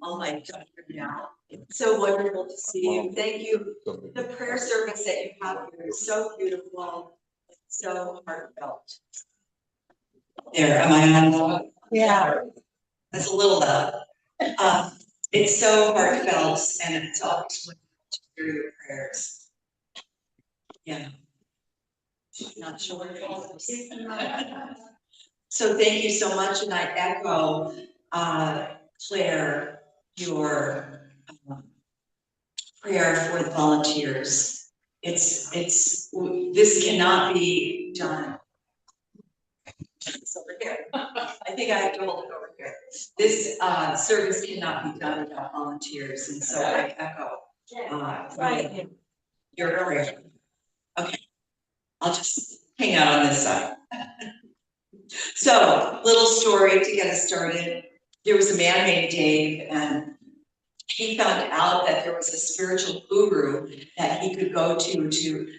Oh my God, now. It's so wonderful to see you. Thank you. The prayer service that you have here is so beautiful, so heartfelt. There, am I on loud? Yeah. That's a little loud. It's so heartfelt and it's always wonderful to hear your prayers. Yeah. Not sure. So thank you so much, and I echo Claire, your prayer for the volunteers. This cannot be done. It's over here. I think I have to hold it over here. This service cannot be done without volunteers, and so I echo your prayer. Okay, I'll just hang out on this side. So, little story to get us started. There was a man named Dave, and he found out that there was a spiritual guru that he could go to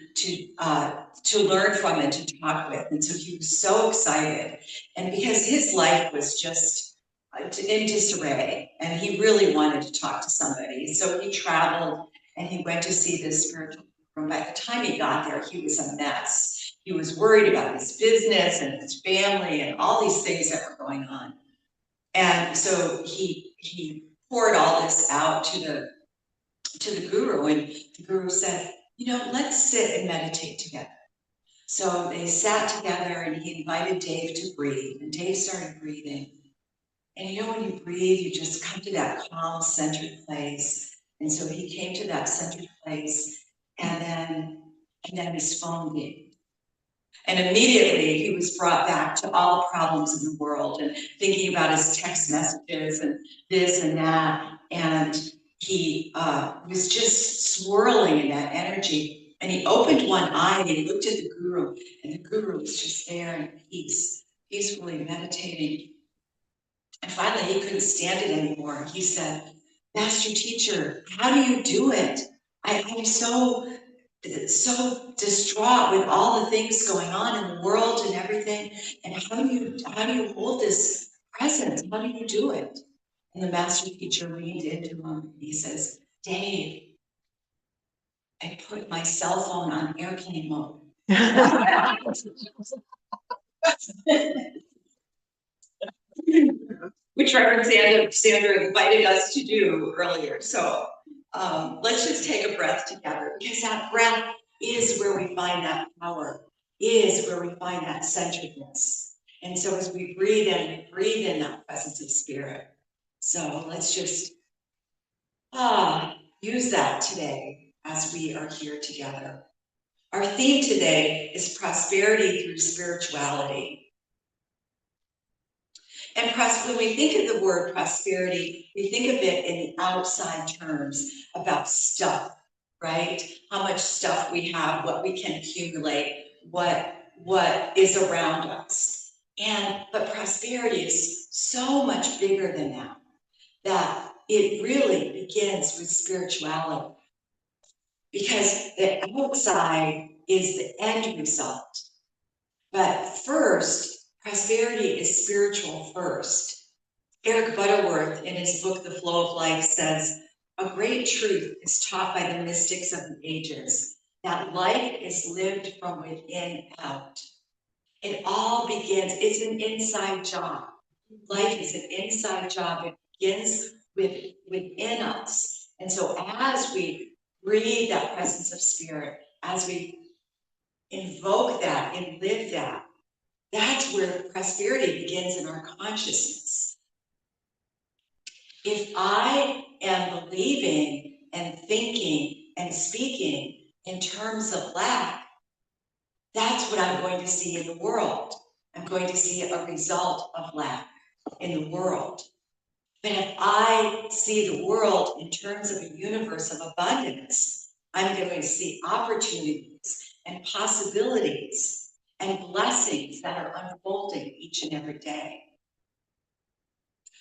learn from and to talk with. And so he was so excited. And because his life was just in disarray, and he really wanted to talk to somebody. So he traveled and he went to see this spiritual guru. By the time he got there, he was a mess. He was worried about his business and his family and all these things that were going on. And so he poured all this out to the guru, and the guru said, let's sit and meditate together. So they sat together and he invited Dave to breathe, and Dave started breathing. And when you breathe, you just come to that calm, centered place. And so he came to that centered place, and then his phone dinged. And immediately he was brought back to all the problems in the world and thinking about his text messages and this and that. And he was just swirling in that energy. And he opened one eye and he looked at the guru, and the guru was just there in peace, peacefully meditating. And finally he couldn't stand it anymore. He said, "Master teacher, how do you do it? I'm so distraught with all the things going on in the world and everything. And how do you hold this presence? How do you do it?" And the master teacher leaned into him and he says, "Dave, I put my cell phone on airplane mode." Which Reverend Sandra invited us to do earlier. So let's just take a breath together, because that breath is where we find that power, is where we find that centeredness. And so as we breathe in that presence of spirit. So let's just use that today as we are here together. Our theme today is prosperity through spirituality. And when we think of the word prosperity, we think of it in the outside terms about stuff, right? How much stuff we have, what we can accumulate, what is around us. But prosperity is so much bigger than that it really begins with spirituality. Because the outside is the end result. But first, prosperity is spiritual first. Eric Butterworth, in his book, The Flow of Life, says, "A great truth is taught by the mystics of the ages, that life is lived from within out. It all begins, it's an inside job. Life is an inside job. It begins within us. And so as we breathe that presence of spirit, as we invoke that and live that, that's where prosperity begins in our consciousness. If I am believing and thinking and speaking in terms of lack, that's what I'm going to see in the world. I'm going to see a result of lack in the world. But if I see the world in terms of a universe of abundance, I'm going to see opportunities and possibilities and blessings that are unfolding each and every day.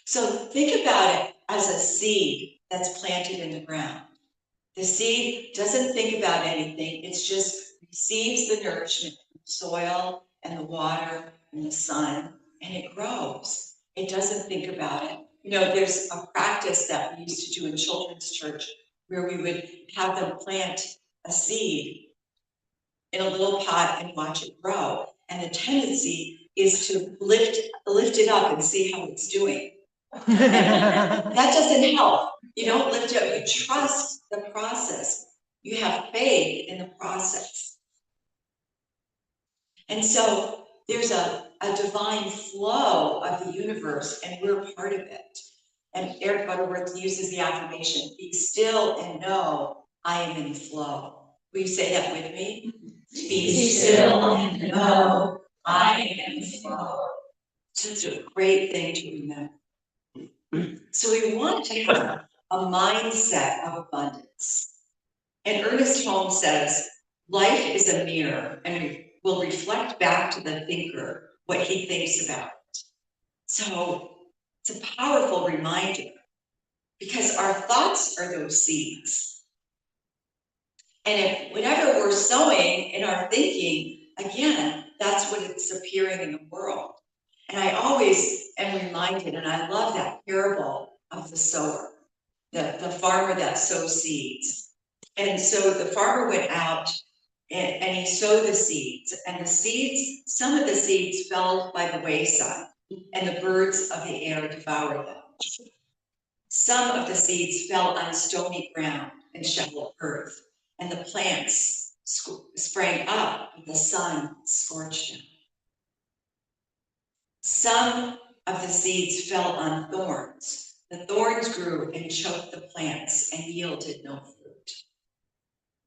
So think about it as a seed that's planted in the ground. The seed doesn't think about anything. It just receives the nourishment from the soil and the water and the sun, and it grows. It doesn't think about it. you know, there's a practice that we used to do in children's church where we would have them plant a seed in a little pot and watch it grow. And the tendency is to lift it up and see how it's doing. That doesn't help. You don't lift it up, you trust the process. You have faith in the process. And so there's a divine flow of the universe, and we're part of it. And Eric Butterworth uses the affirmation, be still and know I am in flow. Will you say that with me? Be still and know I am in flow. So it's a great thing to remember. So we want to have a mindset of abundance. And Ernest Holmes says, life is a mirror and will reflect back to the thinker what he thinks about it. So it's a powerful reminder because our thoughts are those seeds. And if whenever we're sowing in our thinking, again, that's what it's appearing in the world. And I always am reminded, and I love that parable of the sower, the farmer that sows seeds. And so the farmer went out and he sowed the seeds, and the seeds, some of the seeds fell by the wayside, and the birds of the air devoured them. Some of the seeds fell on stony ground and shallow earth, and the plants sprang up, but the sun scorched them. Some of the seeds fell on thorns. The thorns grew and choked the plants and yielded no fruit.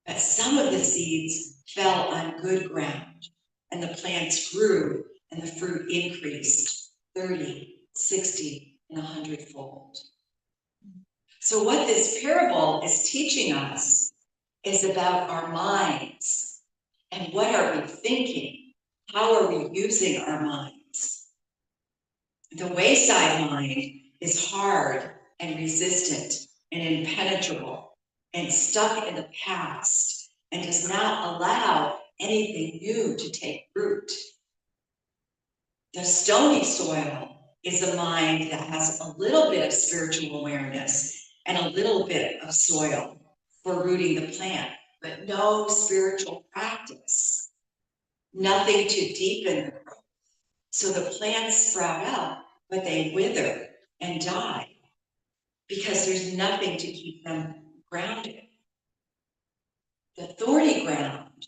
But some of the seeds fell on good ground, and the plants grew and the fruit increased 30, 60, and 100-fold. So what this parable is teaching us is about our minds and what are we thinking? How are we using our minds? The wayside mind is hard and resistant and impenetrable and stuck in the past and does not allow anything new to take root. The stony soil is a mind that has a little bit of spiritual awareness and a little bit of soil for rooting the plant, but no spiritual practice, nothing to deepen the growth. So the plants sprout up, but they wither and die because there's nothing to keep them grounded. The thorny ground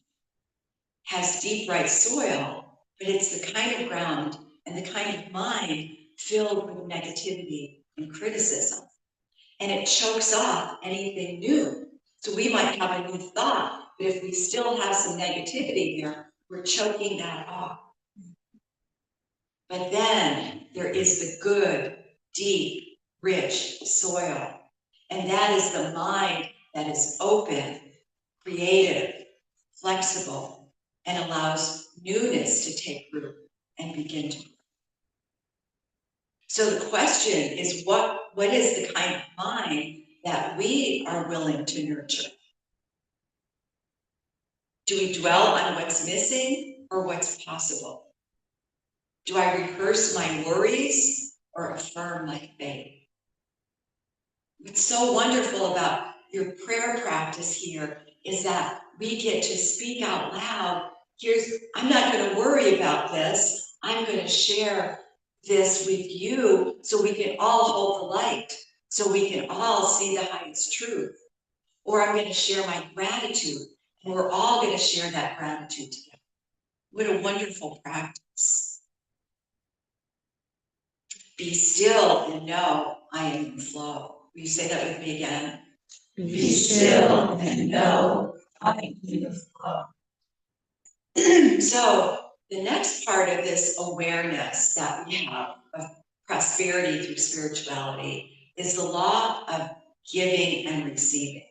has deep, right soil, but it's the kind of ground and the kind of mind filled with negativity and criticism. And it chokes off anything new. So we might have a new thought, but if we still have some negativity there, we're choking that off. But then there is the good, deep, rich soil. And that is the mind that is open, creative, flexible, and allows newness to take root and begin to grow. So the question is, what is the kind of mind that we are willing to nurture? Do we dwell on what's missing or what's possible? Do I rehearse my worries or affirm my faith? What's so wonderful about your prayer practice here is that we get to speak out loud. I'm not going to worry about this. I'm going to share this with you so we can all hold the light, so we can all see the highest truth. Or I'm going to share my gratitude, and we're all going to share that gratitude together. What a wonderful practice. Be still and know I am in flow. Will you say that with me again? Be still and know I am in flow. So the next part of this awareness that we have of prosperity through spirituality is the law of giving and receiving.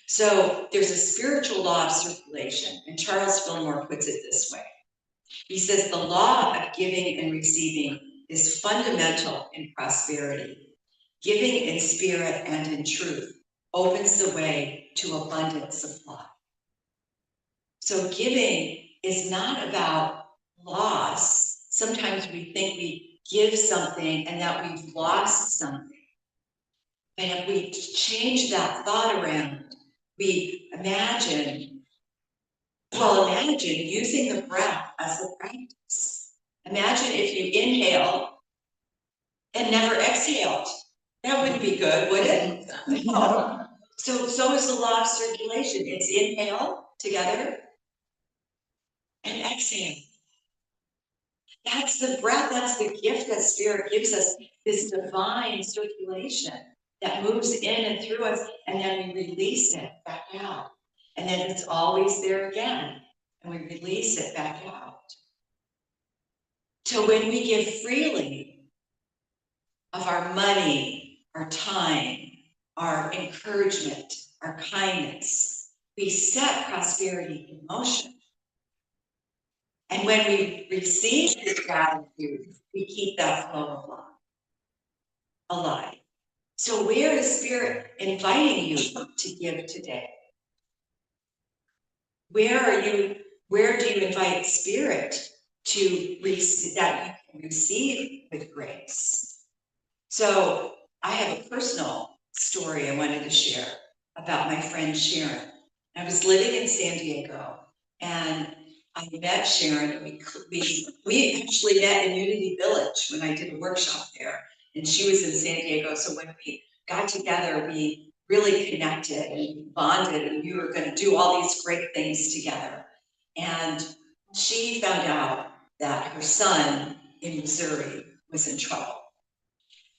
So there's a spiritual law of circulation, and Charles Fillmore puts it this way. He says the law of giving and receiving is fundamental in prosperity. Giving in spirit and in truth opens the way to abundant supply. So giving is not about loss. Sometimes we think we give something and that we've lost something. And if we change that thought around, we imagine using the breath as a practice. Imagine if you inhale and never exhaled. That wouldn't be good, would it? No. So is the law of circulation. It's inhale together and exhale. That's the breath, that's the gift that Spirit gives us, this divine circulation that moves in and through us, and then we release it back out. And then it's always there again, and we release it back out. So when we give freely of our money, our time, our encouragement, our kindness, we set prosperity in motion. And when we receive this gratitude, we keep that flow alive. So where is Spirit inviting you to give today? Where do you invite Spirit to receive, that you can receive with grace? So I have a personal story I wanted to share about my friend Sharon. I was living in San Diego, and I met Sharon. We actually met in Unity Village when I did a workshop there, and she was in San Diego. So when we got together, we really connected and bonded, and we were going to do all these great things together. And she found out that her son in Missouri was in trouble,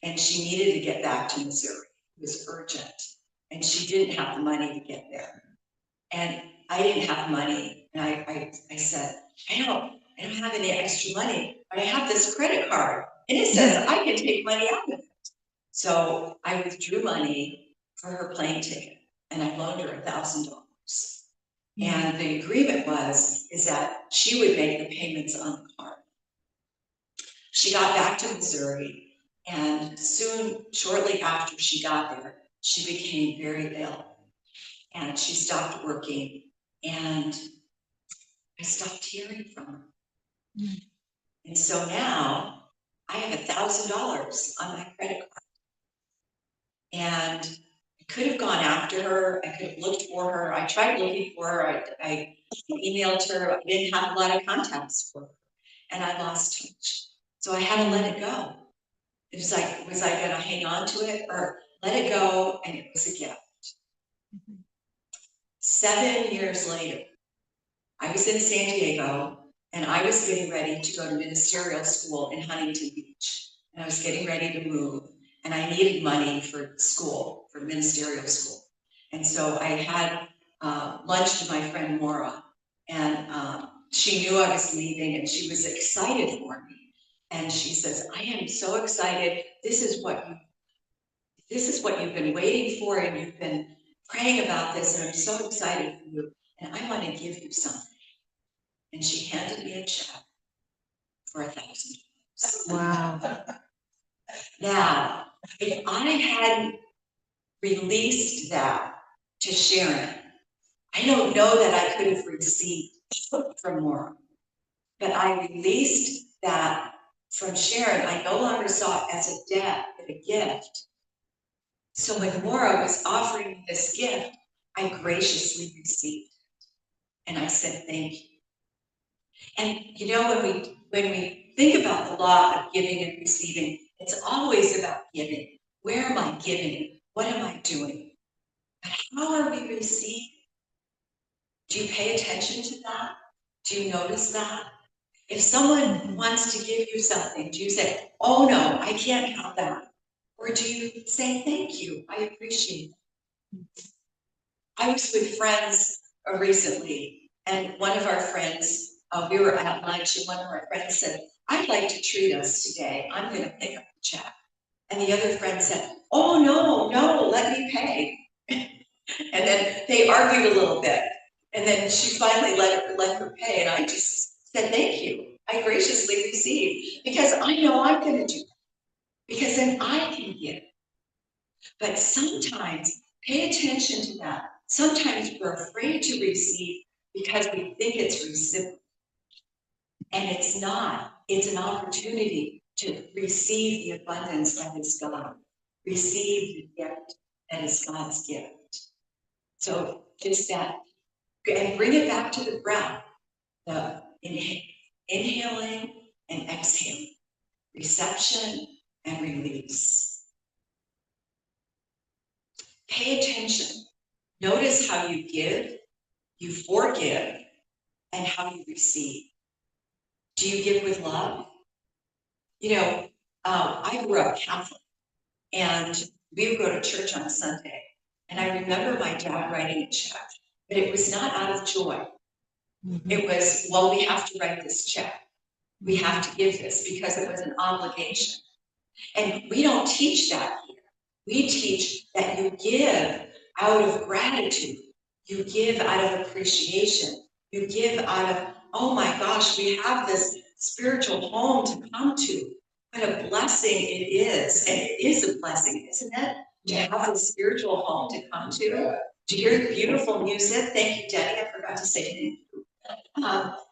and she needed to get back to Missouri. It was urgent, and she didn't have the money to get there. And I didn't have money, and I said, I don't have any extra money, but I have this credit card, and it says I can take money out of it. So I withdrew money for her plane ticket, and I loaned her $1,000. And the agreement is that she would make the payments on the card. She got back to Missouri, and shortly after she got there, she became very ill, and she stopped working, and I stopped hearing from her. And so now I have $1,000 on my credit card, and I could have gone after her. I could have looked for her. I tried looking for her. I emailed her. I didn't have a lot of contacts for her, and I lost touch. So I had to let it go. It was like, was I going to hang on to it or let it go? And it was a gift. 7 years later, I was in San Diego, and I was getting ready to go to ministerial school in Huntington Beach. And I was getting ready to move, and I needed money for school, for ministerial school. And so I had lunch with my friend Maura, and she knew I was leaving, and she was excited for me. And she says, I am so excited. This is what you've been waiting for, and you've been praying about this, and I'm so excited for you, and I want to give you something. And she handed me a check for $1,000. Wow. Now, if I hadn't released that to Sharon, I don't know that I could have received from Maura, but I released that from Sharon. I no longer saw it as a debt, but a gift. So when Maura was offering me this gift, I graciously received it. And I said, thank you. And you know, when we think about the law of giving and receiving, it's always about giving. Where am I giving? What am I doing? But how are we receiving? Do you pay attention to that? Do you notice that? If someone wants to give you something, do you say, oh no, I can't have that? Or do you say, thank you, I appreciate it? I was with friends recently, and one of our friends, we were at lunch, and one of our friends said, I'd like to treat us today. I'm going to pick up the check. And the other friend said, oh, no, let me pay. And then they argued a little bit. And then she finally let her pay. And I just said, thank you. I graciously received, because I know I'm going to do it, because then I can give. But sometimes, pay attention to that. Sometimes we're afraid to receive because we think it's reciprocal. And it's not. It's an opportunity to receive the abundance that is God, receive the gift that is God's gift. So just that, and bring it back to the breath, the inhaling and exhaling, reception and release. Pay attention. Notice how you give, you forgive, and how you receive. Do you give with love? You know, I grew up Catholic, and we would go to church on Sunday. And I remember my dad writing a check, but it was not out of joy. Mm-hmm. It was, well, we have to write this check. We have to give this because it was an obligation. And we don't teach that here. We teach that you give out of gratitude. You give out of appreciation. You give out of, oh my gosh, we have this spiritual home to come to. What a blessing it is. And it is a blessing, isn't it? To have a spiritual home to come to. To hear beautiful music. Thank you, Denny. I forgot to say thank you.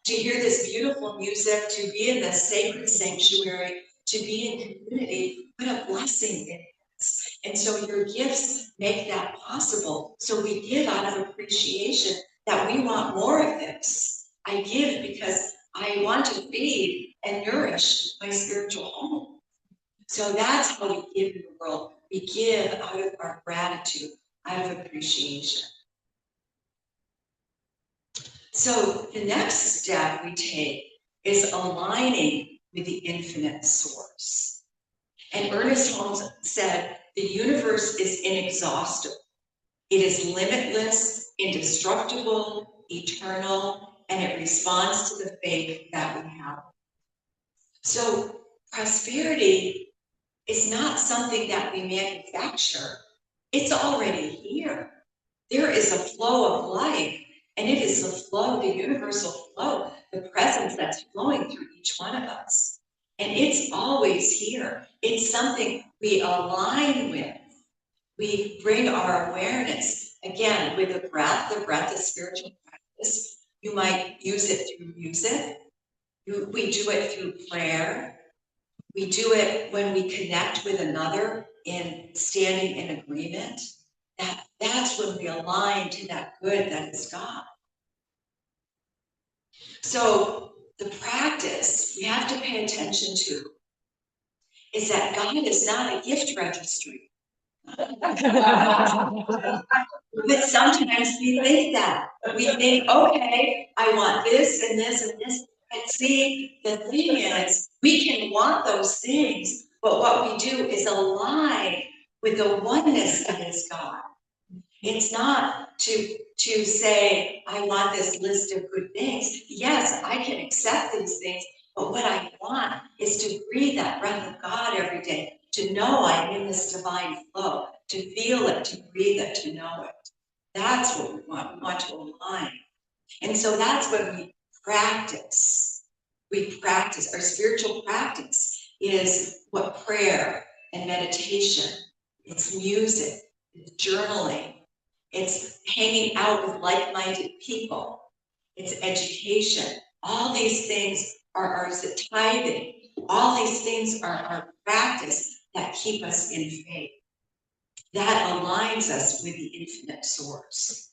To hear this beautiful music, to be in the sacred sanctuary, to be in community, what a blessing it is. And so your gifts make that possible. So we give out of appreciation that we want more of this. I give because I want to feed and nourish my spiritual home. So that's how we give in the world. We give out of our gratitude, out of appreciation. So the next step we take is aligning with the infinite source. And Ernest Holmes said, the universe is inexhaustible. It is limitless, indestructible, eternal, and it responds to the faith that we have. So prosperity is not something that we manufacture. It's already here. There is a flow of life. And it is the flow, the universal flow, the presence that's flowing through each one of us. And it's always here. It's something we align with. We bring our awareness, again, with the breath. The breath is spiritual practice. You might use it through music. We do it through prayer. We do it when we connect with another in standing in agreement. That's when we align to that good that is God. So the practice we have to pay attention to is that God is not a gift registry. But sometimes we think that. We think, okay, I want this and this and this. And see, the thing is, we can want those things, but what we do is align with the oneness that is God. It's not to say, I want this list of good things. Yes, I can accept these things, but what I want is to breathe that breath of God every day, to know I'm in this divine flow, to feel it, to breathe it, to know it. That's what we want. We want to align. And so that's when we practice. We practice. Our spiritual practice is what prayer and meditation, it's music, it's journaling, it's hanging out with like-minded people, it's education. All these things are tithing. All these things are our practice that keep us in faith. That aligns us with the infinite source.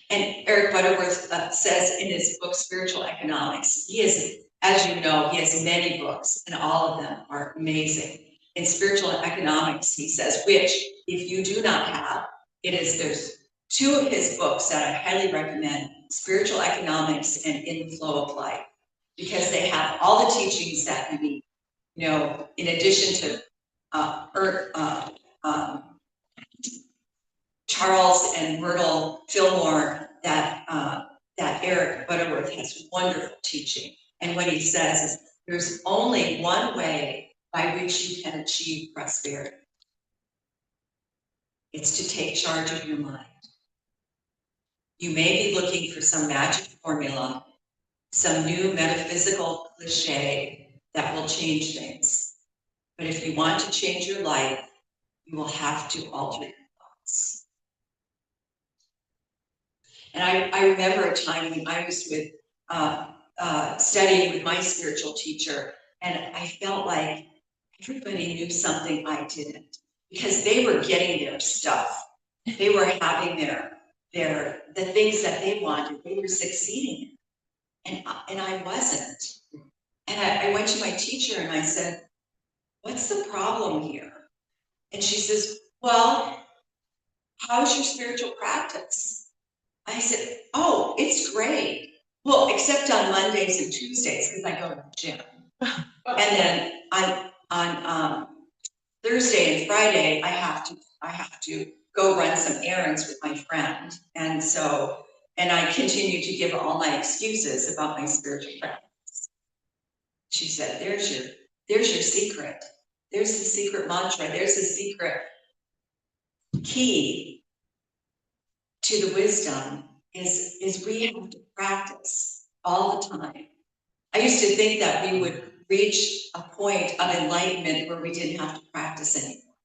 And Eric Butterworth says in his book, Spiritual Economics, he has, as you know, he has many books, and all of them are amazing. In Spiritual Economics, he says, which, if you do not have, there's two of his books that I highly recommend, Spiritual Economics and In the Flow of Life, because they have all the teachings that you need. You know, in addition to Charles and Myrtle Fillmore, that Eric Butterworth has wonderful teaching. And what he says is there's only one way by which you can achieve prosperity. It's to take charge of your mind. You may be looking for some magic formula, some new metaphysical cliche that will change things. But if you want to change your life, you will have to alter your thoughts. And I remember a time when I was with studying with my spiritual teacher, and I felt like everybody knew something I didn't, because they were getting their stuff. They were having the things that they wanted, they were succeeding in, and I wasn't. And I went to my teacher and I said, what's the problem here? And she says, well, how's your spiritual practice? I said, oh, it's great. Well, except on Mondays and Tuesdays, because I go to the gym. And then on Thursday and Friday, I have to go run some errands with my friend. And I continue to give all my excuses about my spiritual practice. She said, there's your secret. There's the secret mantra. There's the secret key to the wisdom is we have to practice all the time. I used to think that we would reach a point of enlightenment where we didn't have to practice anymore.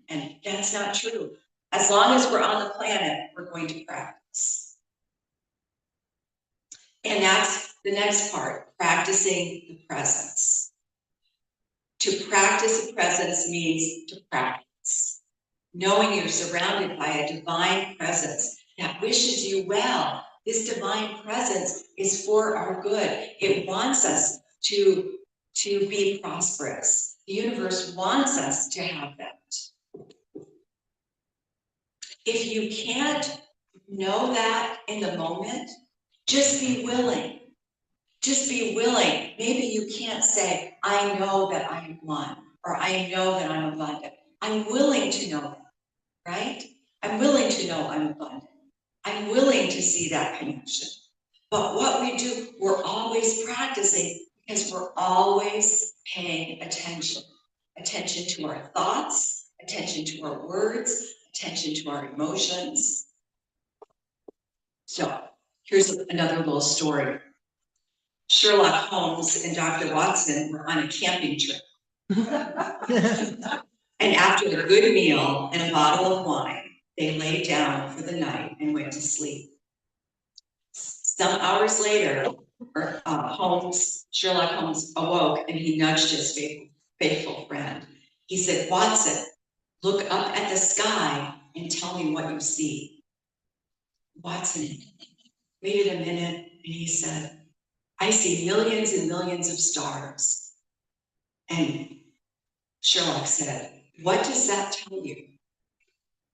And that's not true. As long as we're on the planet, we're going to practice. And that's the next part, practicing the presence. To practice the presence means to practice. Knowing you're surrounded by a divine presence that wishes you well. This divine presence is for our good. It wants us to be prosperous. The universe wants us to have that. If you can't know that in the moment, just be willing. Just be willing. Maybe you can't say, I know that I am one, or I know that I'm abundant. I'm willing to know that, right? I'm willing to know I'm abundant. I'm willing to see that connection. But what we do, we're always practicing because we're always paying attention. Attention to our thoughts, attention to our words, attention to our emotions. So here's another little story. Sherlock Holmes and Dr. Watson were on a camping trip. And after a good meal and a bottle of wine, they lay down for the night and went to sleep. Some hours later, Sherlock Holmes awoke and he nudged his faithful friend. He said, Watson, look up at the sky and tell me what you see. Watson waited a minute and he said, I see millions and millions of stars. And Sherlock said, what does that tell you?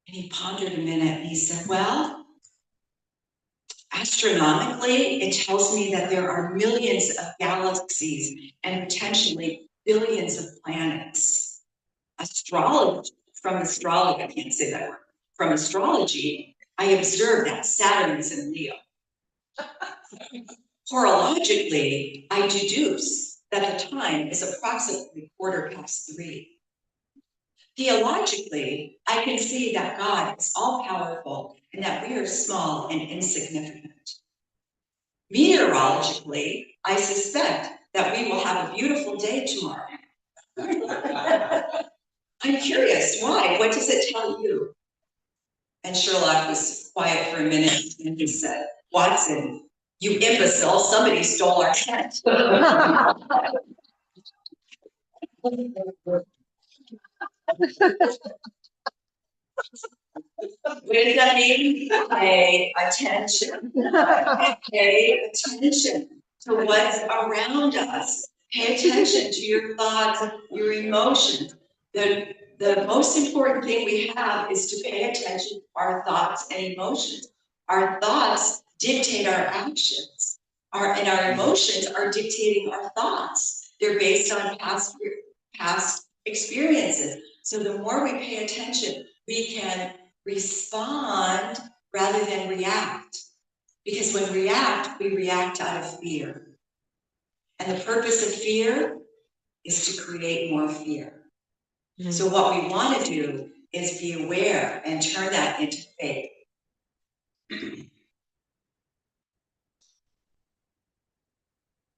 And he pondered a minute and he said, well, astronomically, it tells me that there are millions of galaxies and potentially billions of planets. I can't say that word. From astrology, I observe that Saturn is in Leo. Horologically, I deduce that the time is approximately 3:15. Theologically, I can see that God is all-powerful and that we are small and insignificant. Meteorologically, I suspect that we will have a beautiful day tomorrow. I'm curious, why? What does it tell you? And Sherlock was quiet for a minute and he said, Watson, you imbecile, somebody stole our tent. What does that mean? Pay attention. Pay attention to what's around us. Pay attention to your thoughts, your emotions. The most important thing we have is to pay attention to our thoughts and emotions. Our thoughts dictate our actions. And our emotions are dictating our thoughts. They're based on past experiences. So the more we pay attention, we can respond rather than react. Because when we react out of fear. And the purpose of fear is to create more fear. Mm-hmm. So what we want to do is be aware and turn that into faith.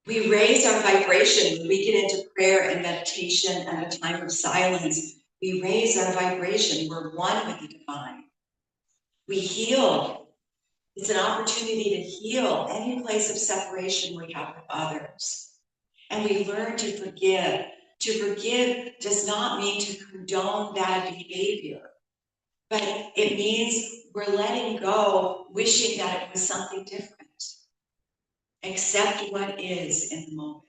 We raise our vibration when we get into prayer and meditation and a time of silence. We raise our vibration. We're one with the divine. We heal It's an opportunity to heal any place of separation we have with others. And we learn to forgive. To forgive does not mean to condone bad behavior, but it means we're letting go, wishing that it was something different. Accept what is in the moment.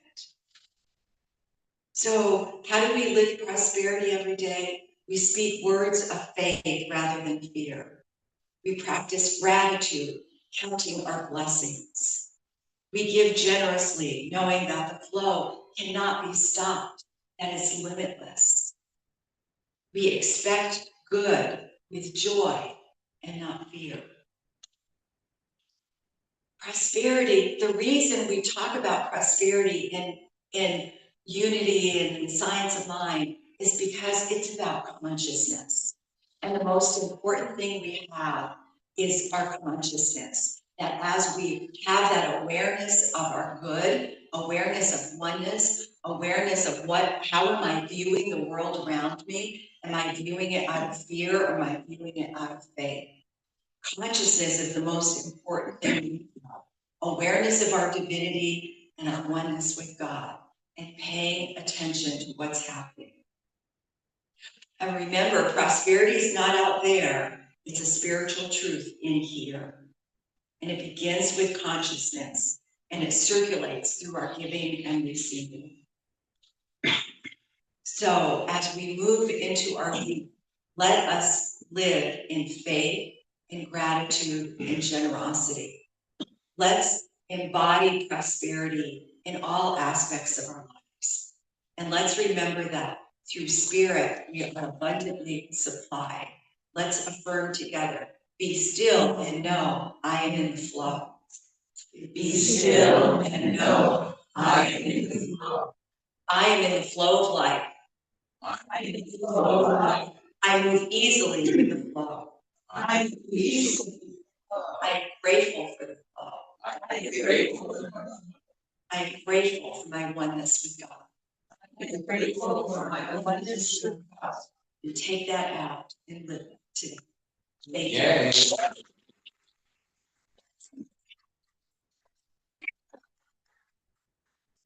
So how do we live prosperity every day? We speak words of faith rather than fear. We practice gratitude, counting our blessings. We give generously, knowing that the flow cannot be stopped, that it's limitless. We expect good with joy and not fear. Prosperity, the reason we talk about prosperity in Unity and in Science of Mind is because it's about consciousness. And the most important thing we have is our consciousness. That as we have that awareness of our good, awareness of oneness, awareness of how am I viewing the world around me? Am I viewing it out of fear or am I viewing it out of faith? Consciousness is the most important thing we have. Awareness of our divinity and our oneness with God, and paying attention to what's happening. And remember, prosperity is not out there. It's a spiritual truth in here. And it begins with consciousness, and it circulates through our giving and receiving. So as we move into our week, let us live in faith, in gratitude, and generosity. Let's embody prosperity in all aspects of our lives. And let's remember that through spirit, we are abundantly supplied. Let's affirm together, be still and know I am in the flow. Be still and know I am in the flow. I am in the flow of life. I am in the flow of life. I move easily with the flow. I move easily with the flow. I am grateful for the flow. I am grateful for the flow. I am grateful for my oneness with God. I am grateful for my oneness with God. And take that out and live it today. Thank you.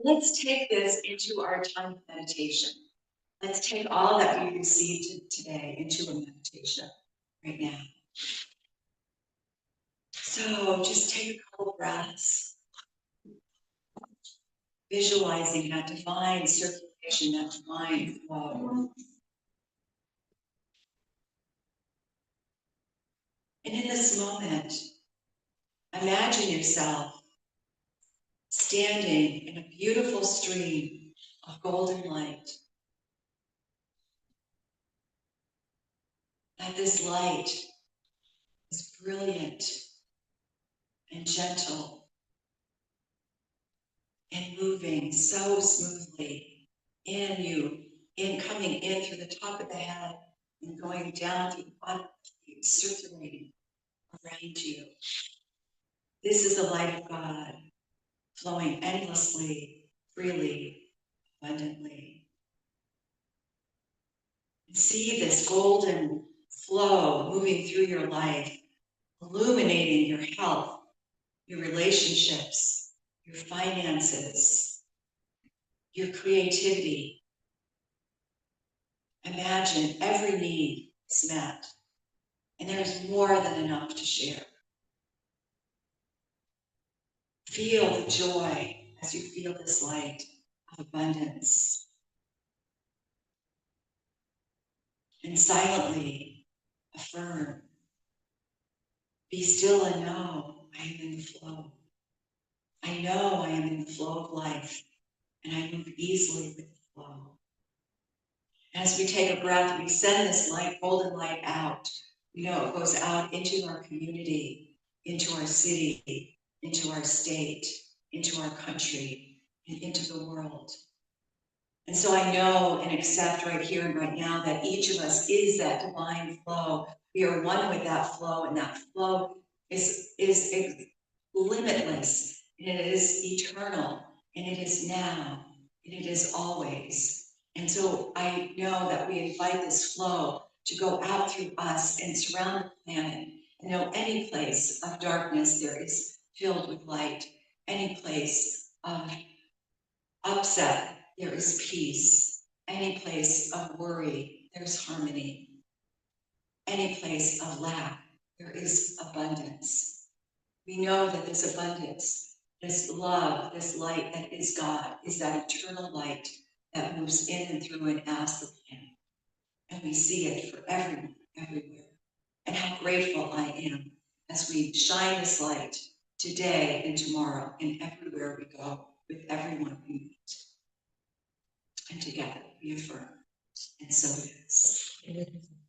Let's take this into our time of meditation. Let's take all that we received today into a meditation right now. So just take a couple breaths, visualizing that divine circulation, that divine flow. And in this moment, imagine yourself standing in a beautiful stream of golden light. That this light is brilliant and gentle and moving so smoothly in you, coming in through the top of the head and going down through the bottom of you, circulating around you. This is the light of God, flowing endlessly, freely, abundantly. And see this golden flow moving through your life, illuminating your health, your relationships, your finances, your creativity. Imagine every need is met, and there's more than enough to share. Feel the joy as you feel this light of abundance. And silently affirm, be still and know I am in the flow. I know I am in the flow of life, and I move easily with the flow. As we take a breath, we send this light, golden light out. We know it goes out into our community, into our city, into our state, into our country, and into the world. And so I know and accept right here and right now that each of us is that divine flow. We are one with that flow, and that flow is limitless, and it is eternal, and it is now, and it is always. And so I know that we invite this flow to go out through us and surround the planet You know, any place of darkness there is filled with light. Any place of upset, there is peace. Any place of worry, there's harmony. Any place of lack, there is abundance. We know that this abundance, this love, this light that is God, is that eternal light that moves in and through and as the planet. And we see it for everyone, everywhere. And how grateful I am as we shine this light today and tomorrow and everywhere we go with everyone we meet. And together we affirm. And so it is.